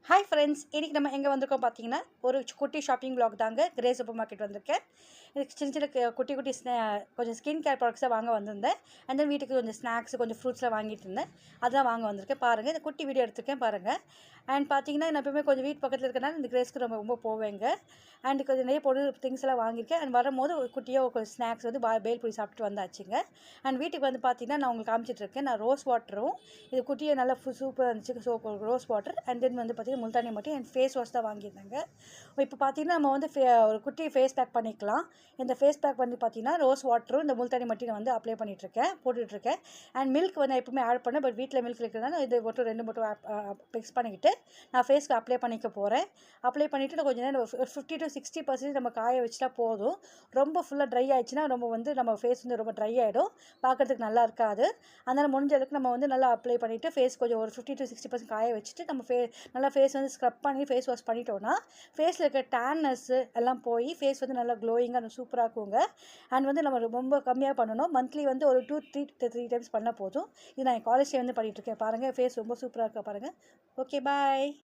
Hi friends, இன்றைக்கி நம்ம எங்கே வந்திருக்கோம் பார்த்தீங்கன்னா, ஒரு குட்டி ஷாப்பிங் vlog தாங்க. கிரே சூப்பர் மார்க்கெட் வந்திருக்கேன். எனக்கு சின்ன சின்ன குட்டி குட்டி கொஞ்சம் ஸ்கின் கேர் ப்ராடக்ட்ஸாக வாங்க வந்திருந்தேன். அண்ட் தென் வீட்டுக்கு கொஞ்சம் ஸ்நாக்ஸ், கொஞ்சம் ஃப்ரூட்ஸ்லாம் வாங்கிட்டு இருந்தேன். அதெல்லாம் வாங்க வந்திருக்கேன். பாருங்கள், இந்த குட்டி வீடியோ எடுத்திருக்கேன் பாருங்கள். அண்ட் பார்த்தீங்கன்னா, நான் எப்பவுமே கொஞ்சம் வீட்டு பக்கத்தில் இருக்கனால இந்த கிரேஸ்க்கு ரொம்ப ரொம்ப போவேங்க. அண்ட் கொஞ்சம் நிறைய பொருள் திங்ஸ் எல்லாம் வாங்கியிருக்கேன். அண்ட் வரும்போது ஒரு குட்டியாக ஒரு ஸ்நாக்ஸ் வந்து பேல்பூரி சாப்பிட்டு வந்தாச்சுங்க. அண்ட் வீட்டுக்கு வந்து பார்த்தீங்கன்னா, நான் உங்களுக்கு காமிச்சிட்ருக்கேன். நான் ரோஸ் வாட்டரும் இது குட்டியை நல்லா சூப்பராக இருந்துச்சு. So rose water and then வந்து பார்த்தீங்கன்னா முல்தானி மட்டும் என் ஃபேஸ் வாஷ் தான் வாங்கியிருந்தாங்க. இப்போ பார்த்தீங்கன்னா நம்ம வந்து ஒரு குட்டி ஃபேஸ் பேக் பண்ணிக்கலாம். இந்த ஃபேஸ் பேக் வந்து பார்த்தீங்கன்னா ரோஸ் வாட்டரும் இந்த முல்தானி மட்டும் நான் வந்து அப்ளை போட்டுட்ருக்கேன். அண்ட் மில்க் வந்து எப்பவுமே ஆட் பண்ணேன். பட் வீட்டில் மில்க் இருக்கிறதுனால இது மட்டும் 2 மட்டும் மிக்ஸ் பண்ணிக்கிட்டு நான் ஃபேஸ்க்கு அப்ளை பண்ணிக்க போகிறேன். அப்ளை பண்ணிவிட்டு நான் கொஞ்சம் நேரம் 50 to 60% நம்ம காய வச்சுட்டா போதும். ரொம்ப ஃபுல்லாக ட்ரை ஆகிடுச்சுன்னா ரொம்ப வந்து நம்ம ஃபேஸ் வந்து ரொம்ப ட்ரை ஆகிடும், பார்க்குறதுக்கு நல்லா இருக்காது. அதனால் முடிஞ்ச அளவுக்கு நம்ம வந்து நல்லா அப்ளை பண்ணிவிட்டு ஃபேஸ் கொஞ்சம் ஒரு 50 to 60% காய வச்சுட்டு நம்ம நல்லா ஃபேஸ் வந்து ஸ்க்ரப் பண்ணி ஃபேஸ் வாஷ் பண்ணிட்டோன்னா ஃபேஸில் இருக்க டேன்னஸ்ஸு எல்லாம் போய் ஃபேஸ் வந்து நல்லா க்ளோயிங்காக சூப்பராக இருக்குங்க. அண்ட் வந்து நம்ம ரொம்ப கம்மியாக பண்ணணும். மந்த்லி வந்து ஒரு 2-3 டைம்ஸ் பண்ணால் போதும். இது நான் என் காலேஜ் வந்து பண்ணிகிட்ருக்கேன். பாருங்கள், ஃபேஸ் ரொம்ப சூப்பராக இருக்கா பாருங்கள். ஓகே, பாய்.